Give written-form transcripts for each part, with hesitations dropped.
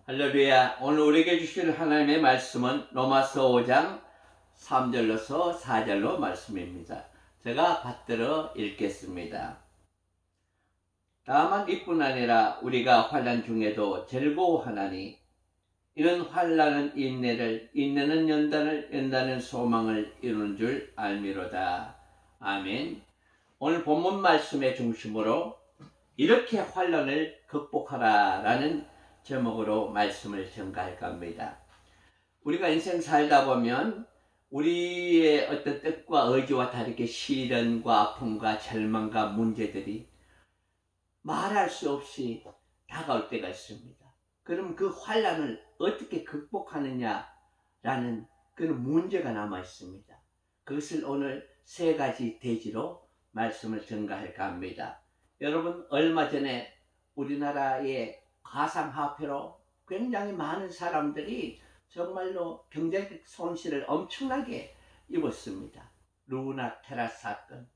할렐루야. 오늘 우리에게 주실 하나님의 말씀은 로마서 5장 3절로서 4절로 말씀입니다. 제가 받들어 읽겠습니다. 다만 이뿐 아니라 우리가 환난 중에도 즐거워하나니 이는 환난은 인내를, 인내는 연단을, 연단은 소망을 이루는 줄 알미로다. 아멘. 오늘 본문 말씀의 중심으로 이렇게 환난을 극복하라 라는 제목으로 말씀을 전가할까 합니다. 우리가 인생 살다 보면 우리의 어떤 뜻과 의지와 다르게 시련과 아픔과 절망과 문제들이 말할 수 없이 다가올 때가 있습니다. 그럼 그 환난을 어떻게 극복하느냐라는 그런 문제가 남아 있습니다. 그것을 오늘 세 가지 대지로 말씀을 전가할까 합니다. 여러분, 얼마 전에 우리나라의 가상화폐로 굉장히 많은 사람들이 정말로 경제적 손실을 엄청나게 입었습니다. 루나 테라 사건.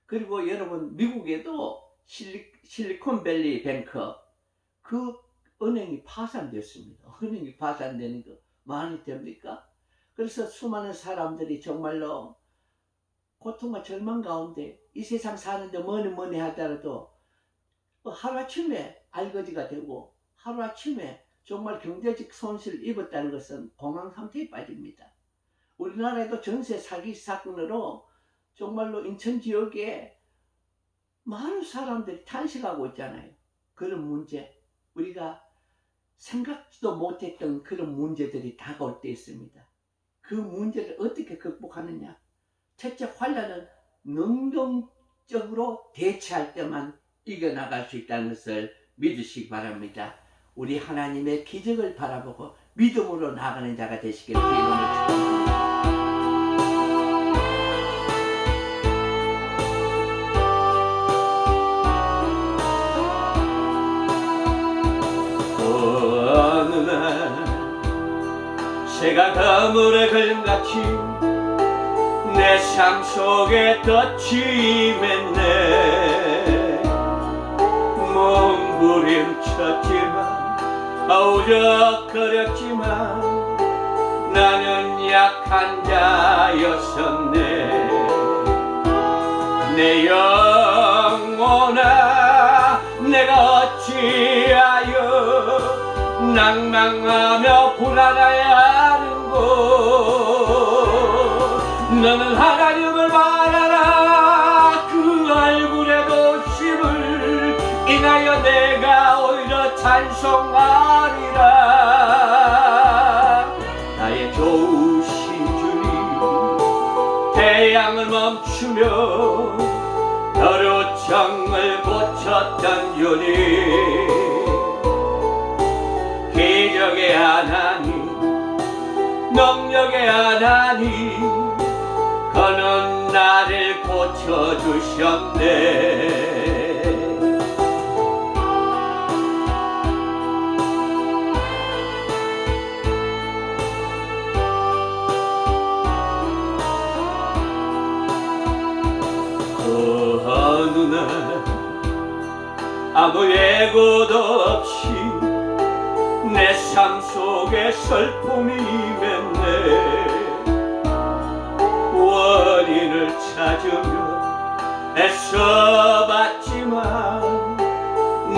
그리고 여러분, 미국에도 실리콘밸리 뱅크, 그 은행이 파산됐습니다. 은행이 파산되는 거 말이 됩니까? 그래서 수많은 사람들이 정말로 고통과 절망 가운데 이 세상 사는데 뭐니 하더라도 하루아침에 알거지가 되고 하루아침에 정말 경제적 손실을 입었다는 것은 공황 상태에 빠집니다. 우리나라에도 전세 사기 사건으로 정말로 인천 지역에 많은 사람들이 탄식하고 있잖아요. 그런 문제, 우리가 생각지도 못했던 그런 문제들이 다가올 때 있습니다. 그 문제를 어떻게 극복하느냐? 첫째, 환난은 능동적으로 대처할 때만 이겨나갈 수 있다는 것을 믿으시기 바랍니다. 우리 하나님의 기적을 바라보고 믿음으로 나가는 자가 되시길 주의 이름으로 축원합니다. 어느 날 새가 그물에 걸림같이 내 삶 속에 덧침했네. 몸부림쳤지만 우적거렸지만 나는 약한 자였었네. 내 영혼아, 내가 어찌하여 낭망하며 불안해야 하는고. 너는 하나님을 바라라. 그 얼굴의 도심을 인하여 내가 오히려 찬송하리라. 나의 좋으신 주님, 태양을 멈추며 벼루청을 고쳤던 주님, 기적의 하나님, 능력의 하나님, 그는 나를 고쳐주셨네. 그 어느 날 아무 예고도 없이 내 삶 속에 슬픔이 맺네. 원인을 찾으며 애써봤지만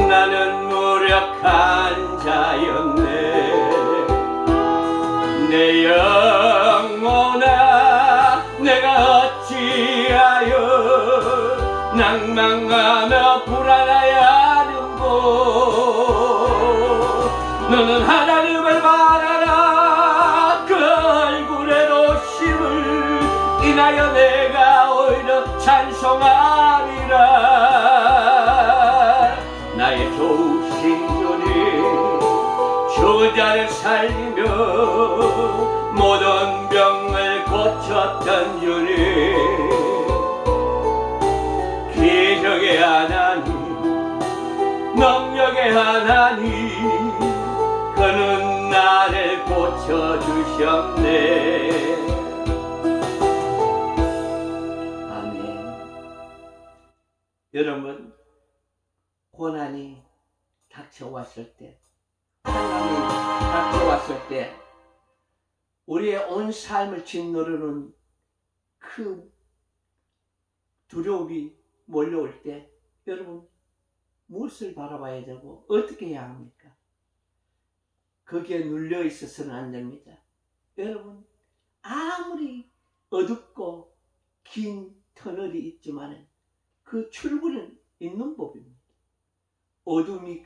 나는 무력한 자였네. 내 영혼아, 내가 어찌하여 낭망하며 불안해야 하는고. 너는 하나님을 바라라. 그 얼굴의 도심을 인하여 내가 오히려 찬송하리라. 나의 좋으신 주님, 죽은 자를 살리며 모든 병을 고쳤던 주님, 기적의 하나님, 능력의 하나님, 그는 나를 고쳐주셨네. 아멘. 여러분, 고난이 닥쳐왔을 때 환란이 닥쳐왔을 때 우리의 온 삶을 짓누르는 그 두려움이 몰려올 때 여러분 무엇을 바라봐야 되고 어떻게 해야 합니까? 거기에 눌려 있어서는 안 됩니다. 여러분 아무리 어둡고 긴 터널이 있지만 그 출구는 있는 법입니다. 어둠이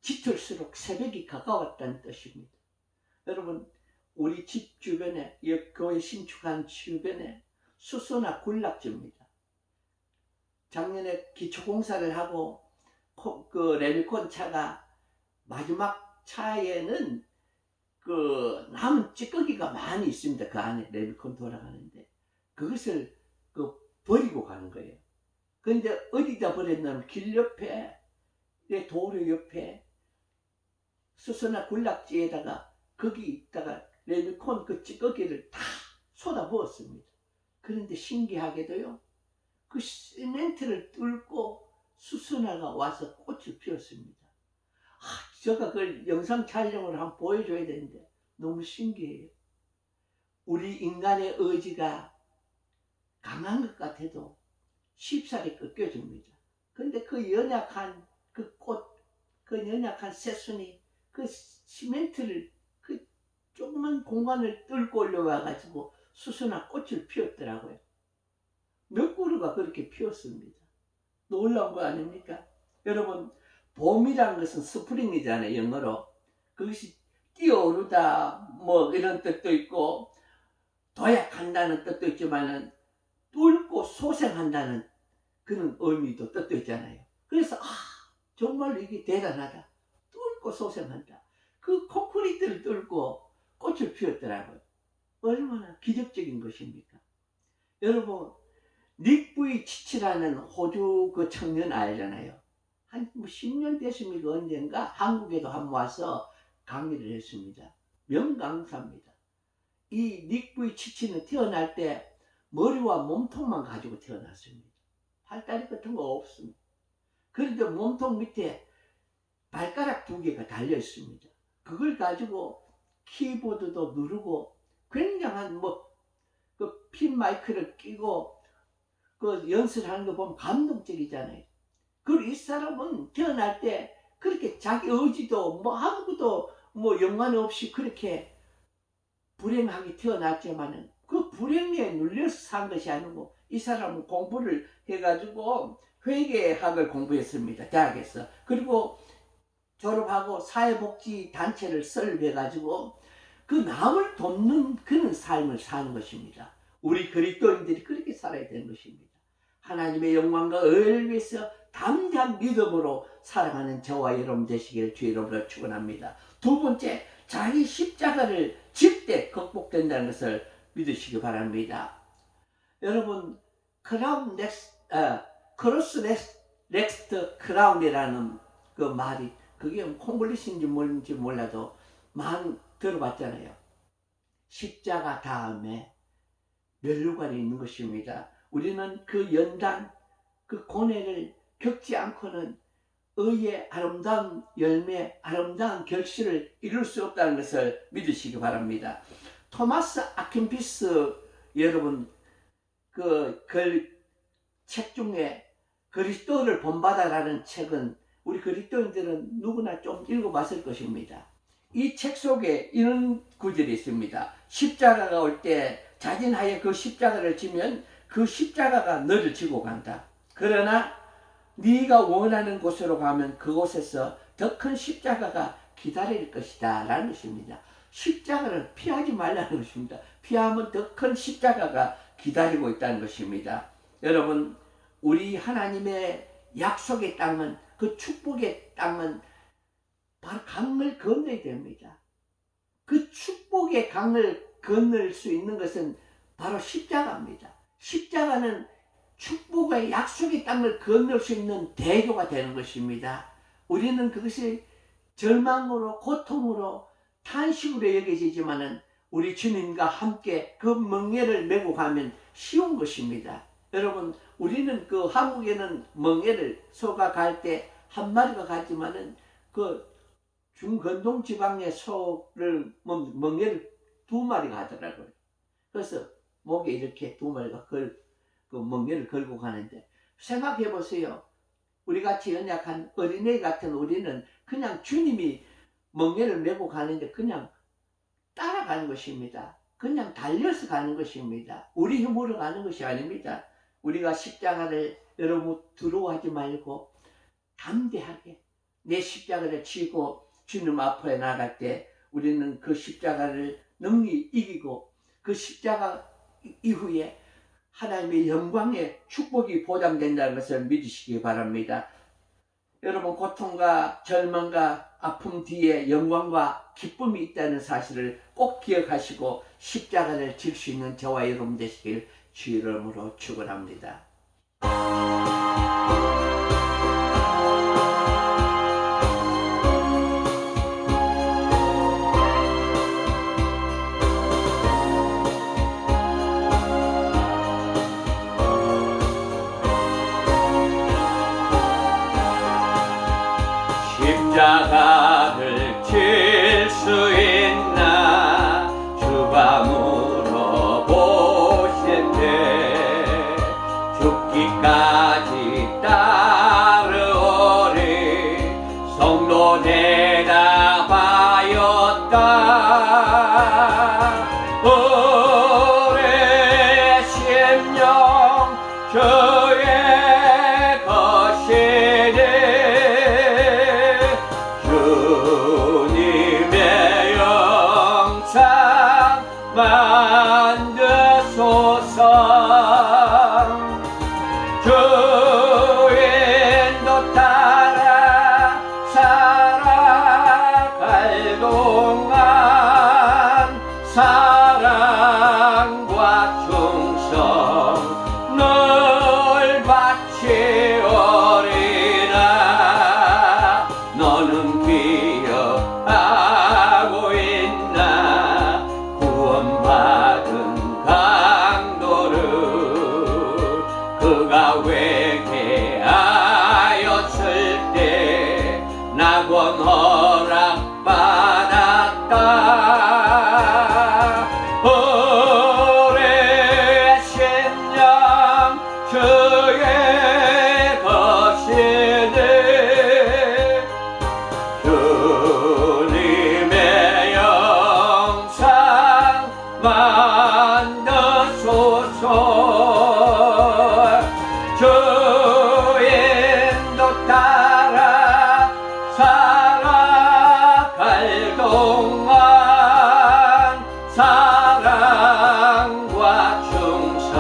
짙을수록 새벽이 가까웠다는 뜻입니다. 여러분 우리 집 주변에, 교회 신축한 주변에 수소나 군락지입니다. 작년에 기초공사를 하고 그 레미콘 차가 마지막 차에는 그 남은 찌꺼기가 많이 있습니다. 그 안에 레미콘 돌아가는데 그것을 버리고 가는 거예요. 그런데 어디다 버렸냐면 길 옆에, 도로 옆에 수소나 군락지에다가 거기 있다가 레미콘 그 찌꺼기를 다 쏟아 부었습니다. 그런데 신기하게도요, 그 시멘트를 뚫고 수소나가 와서 꽃을 피웠습니다. 제가 그걸 영상 촬영으로 한번 보여줘야 되는데 너무 신기해요. 우리 인간의 의지가 강한 것 같아도 쉽사리 꺾여집니다. 근데 그 연약한 그 꽃, 그 연약한 새순이 그 시멘트를 그 조그만 공간을 뚫고 올려와 가지고 수수나 꽃을 피웠더라고요. 몇 그루가 그렇게 피웠습니다. 놀라운 거 아닙니까? 여러분 봄이라는 것은 스프링이잖아요. 영어로. 그것이 뛰어오르다 뭐 이런 뜻도 있고 도약한다는 뜻도 있지만은 뚫고 소생한다는 그런 의미도 뜻도 있잖아요. 그래서 정말로 이게 대단하다. 뚫고 소생한다. 그 콘크리트를 뚫고 꽃을 피웠더라고요. 얼마나 기적적인 것입니까? 여러분 닉 부이치치라는 호주 그 청년 알잖아요. 한 10년 됐습니까? 언젠가 한국에도 한번 와서 강의를 했습니다. 명강사입니다. 이 닉 부이치치는 태어날 때 머리와 몸통만 가지고 태어났습니다. 팔다리 같은 거 없습니다. 그런데 몸통 밑에 발가락 2개가 달려 있습니다. 그걸 가지고 키보드도 누르고 굉장한 그 핀 마이크를 끼고 그 연습하는 거 보면 감동적이잖아요. 그리고 이 사람은 태어날 때 그렇게 자기 의지도 아무것도 연관 없이 그렇게 불행하게 태어났지만은 그 불행에 눌려서 산 것이 아니고 이 사람은 공부를 해가지고 회계학을 공부했습니다. 대학에서. 그리고 졸업하고 사회복지단체를 설립해가지고 그 남을 돕는 그런 삶을 사는 것입니다. 우리 그리스도인들이 그렇게 살아야 되는 것입니다. 하나님의 영광과 의를 위해서 담대한 믿음으로 살아가는 저와 여러분 되시기를 주 이름으로 축원합니다. 두 번째, 자기 십자가를 질 때 극복된다는 것을 믿으시기 바랍니다. 여러분 크로스 넥스트 크라운이라는 그 말이 그게 콩글리시인지 뭔지 몰라도 많이 들어봤잖아요. 십자가 다음에 면류관이 있는 것입니다. 우리는 그 연단, 그 고뇌를 겪지 않고는 의의 아름다운 열매, 아름다운 결실을 이룰 수 없다는 것을 믿으시기 바랍니다. 토마스 아킨피스 여러분 그 책 중에 그리스도를 본받아라는 책은 우리 그리스도인들은 누구나 좀 읽어봤을 것입니다. 이 책 속에 이런 구절이 있습니다. 십자가가 올 때 자진하여 그 십자가를 지면 그 십자가가 너를 지고 간다. 그러나 네가 원하는 곳으로 가면 그곳에서 더 큰 십자가가 기다릴 것이다 라는 것입니다. 십자가를 피하지 말라는 것입니다. 피하면 더 큰 십자가가 기다리고 있다는 것입니다. 여러분 우리 하나님의 약속의 땅은 그 축복의 땅은 바로 강을 건너야 됩니다. 그 축복의 강을 건널 수 있는 것은 바로 십자가입니다. 십자가는 축복의 약속의 땅을 건널 수 있는 대교가 되는 것입니다. 우리는 그것이 절망으로 고통으로 탄식으로 여겨지지만은 우리 주님과 함께 그 멍에를 메고 가면 쉬운 것입니다. 여러분 우리는 그 한국에는 멍에를 소가 갈 때 한 마리가 가지만은 그 중건동 지방의 소를 멍게를 2마리가 하더라고요. 그래서 목에 이렇게 2마리가 그 멍게를 걸고 가는데, 생각해 보세요. 우리 같이 연약한 어린애 같은 우리는 그냥 주님이 멍게를 메고 가는데 그냥 따라가는 것입니다. 그냥 달려서 가는 것입니다. 우리 힘으로 가는 것이 아닙니다. 우리가 십자가를 여러분 두려워하지 말고 담대하게 내 십자가를 지고 주님 앞에 나갈 때 우리는 그 십자가를 능히 이기고 그 십자가 이후에 하나님의 영광의 축복이 보장된다는 것을 믿으시기 바랍니다. 여러분, 고통과 절망과 아픔 뒤에 영광과 기쁨이 있다는 사실을 꼭 기억하시고 십자가를 질 수 있는 저와 여러분 되시길 주 이름으로 축원합니다. 십자가를 질 수 있나 주가 물어보실 때 죽기까지 따르오리 성도 대답하였다. 오래 심령 주의 것이니 주님의 영상 만드소서. 주인도 따라 살아갈 동안 사랑과 충성 널 바치오리라. 너는 기억하고 있나 구원받은 강도를 그가 회개하였을 때 낙원 허락받았다. 오래 심령 주의 것이니 주님의 영상 만드소서. 주인도 따라 살아갈 동안 사랑과 충성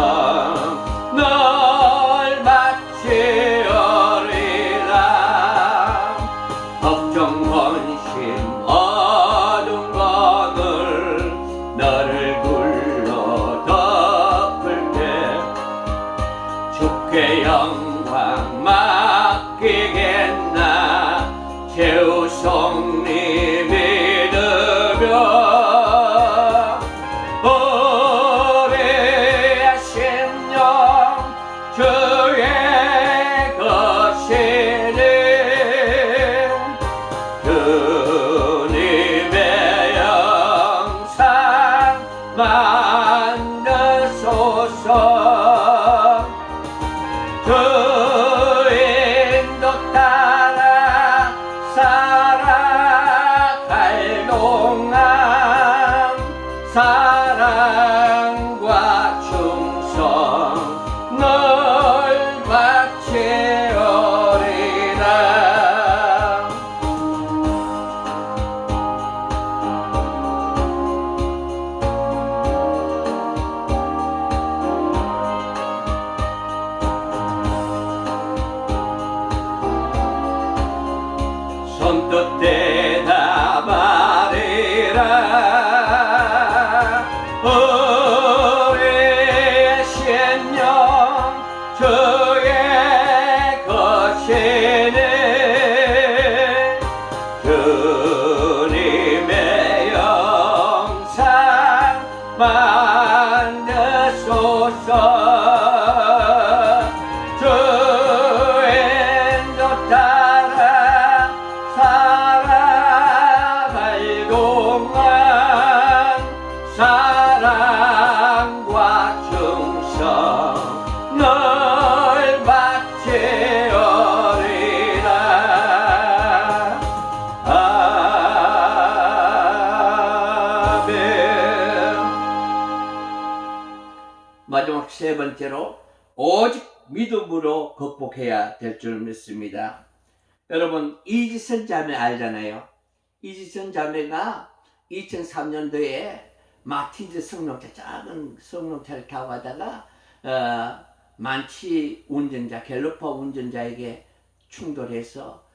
널 바치오리라. 걱정 근심 어두운 거늘 너를 불러 덮을 때 주께 영광 맡기겠나 최우송니 믿으며 오래 심령 주의 것이니 주님의 영상 만드소서. 주인도 따라 세 번째로 오직 믿음으로 극복해야 될 줄 믿습니다. 여러분, 이지선 자매 알잖아요. 이지선 자매가 2003년도에 마틴즈 성nom차, 작은 성nom차를 타고 가다가 만취 운전자, 갤러퍼 운전자에게 충돌해서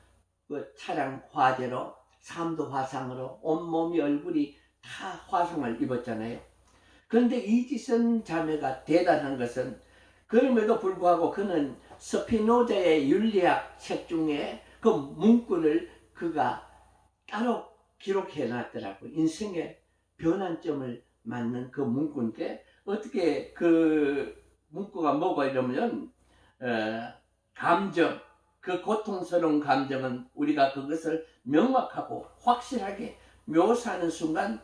그 차량 화재로 3도 화상으로 온몸이 얼굴이 다 화상을 입었잖아요. 그런데 이지선 자매가 대단한 것은 그럼에도 불구하고 그는 스피노자의 윤리학 책 중에 그 문구를 그가 따로 기록해 놨더라고. 인생의 변환점을 맞는 그 문구인데, 어떻게 그 문구가 뭐가 이러면 감정, 그 고통스러운 감정은 우리가 그것을 명확하고 확실하게 묘사하는 순간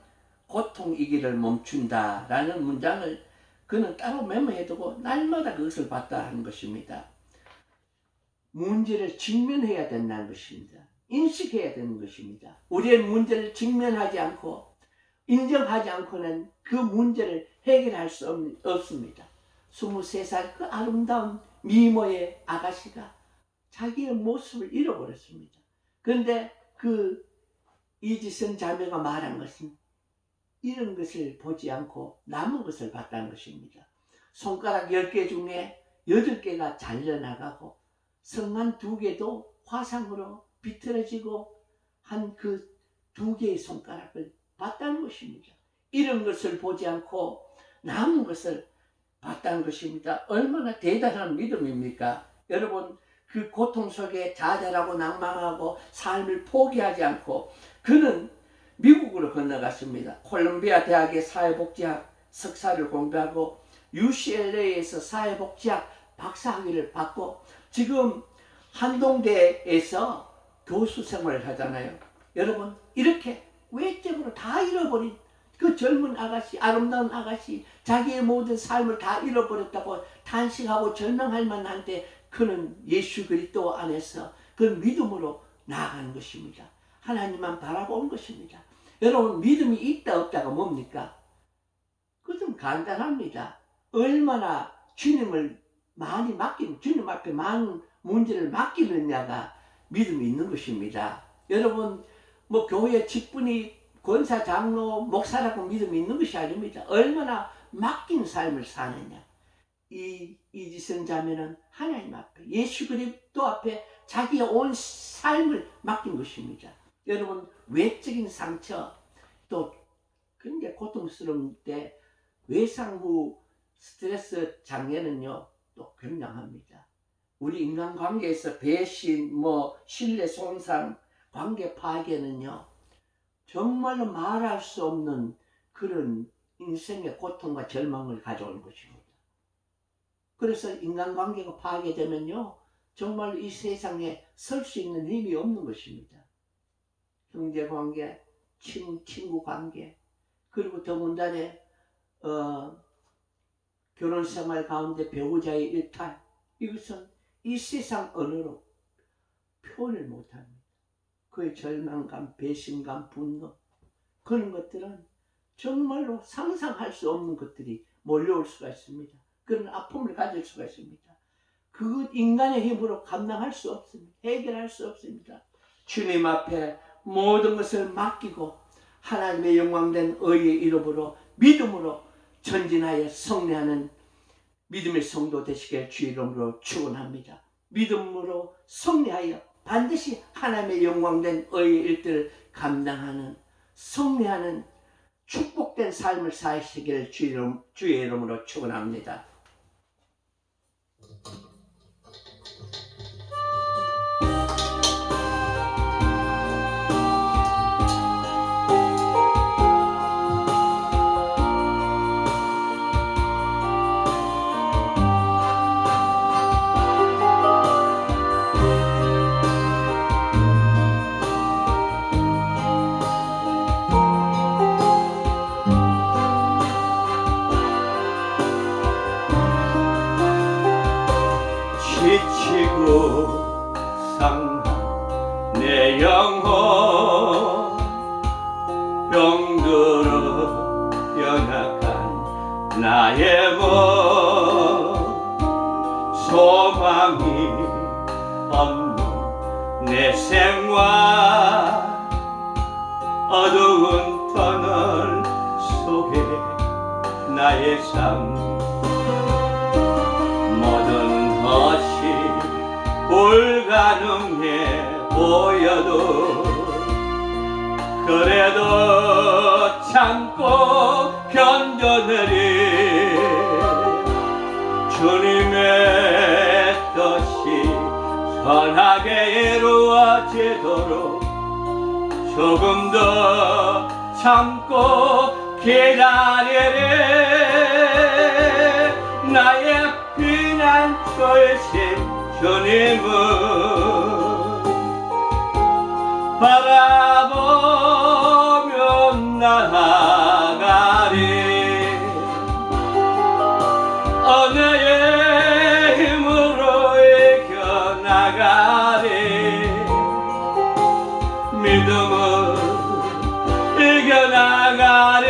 고통이기를 멈춘다라는 문장을 그는 따로 메모해두고 날마다 그것을 봤다 하는 것입니다. 문제를 직면해야 된다는 것입니다. 인식해야 되는 것입니다. 우리의 문제를 직면하지 않고 인정하지 않고는 그 문제를 해결할 수 없습니다. 23살 그 아름다운 미모의 아가씨가 자기의 모습을 잃어버렸습니다. 그런데 그 이지선 자매가 말한 것은 이런 것을 보지 않고 남은 것을 봤다는 것입니다. 손가락 10개 중에 8개가 잘려나가고 성만 2개도 화상으로 비틀어지고 한 그 2개의 손가락을 봤다는 것입니다. 이런 것을 보지 않고 남은 것을 봤다는 것입니다. 얼마나 대단한 믿음입니까? 여러분, 그 고통 속에 좌절하고 낭망하고 삶을 포기하지 않고 그는 미국으로 건너갔습니다. 콜롬비아 대학의 사회복지학 석사를 공부하고 UCLA에서 사회복지학 박사학위를 받고 지금 한동대에서 교수 생활을 하잖아요. 여러분, 이렇게 외적으로 다 잃어버린 그 젊은 아가씨, 아름다운 아가씨, 자기의 모든 삶을 다 잃어버렸다고 탄식하고 절망할 만한데 그는 예수 그리스도 안에서 그 믿음으로 나아가는 것입니다. 하나님만 바라본 것입니다. 여러분, 믿음이 있다 없다가 뭡니까? 그 좀 간단합니다. 얼마나 주님을 많이 맡기는, 주님 앞에 많은 문제를 맡기느냐가 믿음이 있는 것입니다. 여러분, 뭐 교회 직분이 권사, 장로, 목사라고 믿음이 있는 것이 아닙니다. 얼마나 맡긴 삶을 사느냐. 이지선 자매는 하나님 앞에, 예수 그리스도 앞에 자기의 온 삶을 맡긴 것입니다. 여러분, 외적인 상처, 또 굉장히 고통스러운 때 외상 후 스트레스 장애는요, 또 굉장합니다. 우리 인간관계에서 배신, 신뢰 손상, 관계 파괴는요, 정말로 말할 수 없는 그런 인생의 고통과 절망을 가져오는 것입니다. 그래서 인간관계가 파괴되면요, 정말 이 세상에 설 수 있는 힘이 없는 것입니다. 형제관계, 친구관계, 그리고 더군다나 결혼생활 가운데 배우자의 일탈, 이것은 이 세상 언어로 표현을 못합니다. 그의 절망감, 배신감, 분노, 그런 것들은 정말로 상상할 수 없는 것들이 몰려올 수가 있습니다. 그런 아픔을 가질 수가 있습니다. 그 인간의 힘으로 감당할 수 없습니다. 해결할 수 없습니다. 주님 앞에 모든 것을 맡기고 하나님의 영광된 의의 이름으로 믿음으로 전진하여 승리하는 믿음의 성도 되시길 주 이름으로 축원합니다. 믿음으로 승리하여 반드시 하나님의 영광된 의의 일들을 감당하는 승리하는 축복된 삶을 사시기를 주의 이름으로 축원합니다. 지치고 상한 내 영혼 병들어 연약한 나의 몸 생활 어두운 터널 속에 나의 삶 모든 것이 불가능해 보여도 그래도 참고 견뎌내리 주님의 뜻이 선하게 이루어지도록 조금 더 참고 기다리리 나의 피난처이신 주님은 바라보며 나아가리 언어의 힘으로 이겨나가리 믿음은 이겨나가리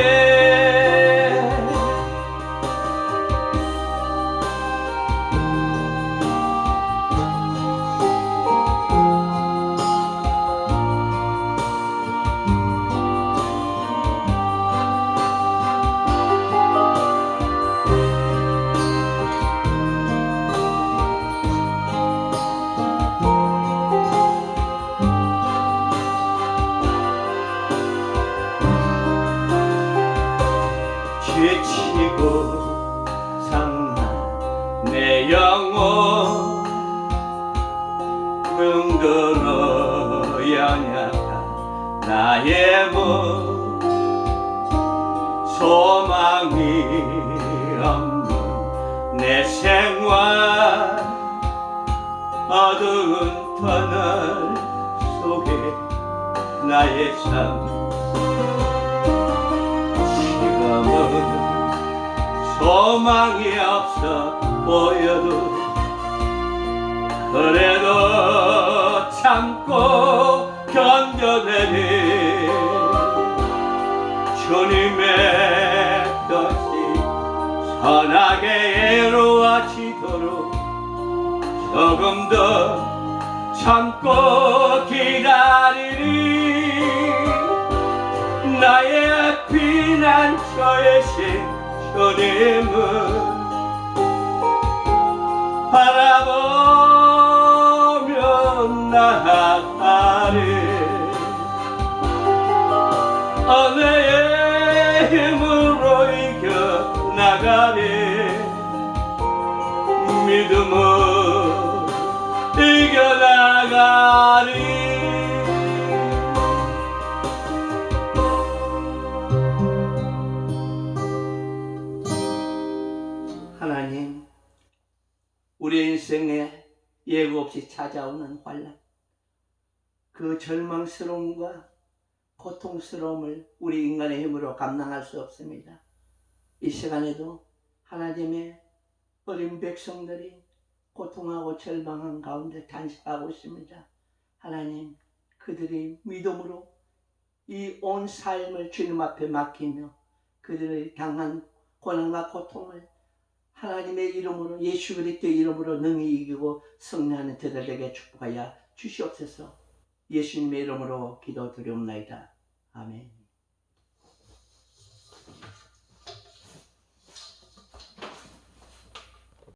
지치고 상한 내 영혼 병들어 연약한 나의 몸 소망이 없는 내 생활 어두운 터널 속에 나의 삶 소망이 없어 보여도 그래도 참고 견뎌내리 주님의 뜻이 선하게 이루어지도록 조금 더 참고 기다리리 나의 피난처이신 주님은 바라보며 나아가리 은혜의 힘으로 이겨나가리 믿음은 이겨나가리 하나님, 우리 인생에 예고 없이 찾아오는 환난, 그 절망스러움과 고통스러움을 우리 인간의 힘으로 감당할 수 없습니다. 이 시간에도 하나님의 어린 백성들이 고통하고 절망한 가운데 탄식하고 있습니다. 하나님, 그들이 믿음으로 이 온 삶을 주님 앞에 맡기며 그들의 당한 고난과 고통을 하나님의 이름으로 예수 그리스도의 이름으로 능히 이기고 승리하는 저들에게 축복하여 주시옵소서. 예수님의 이름으로 기도드리옵나이다. 아멘.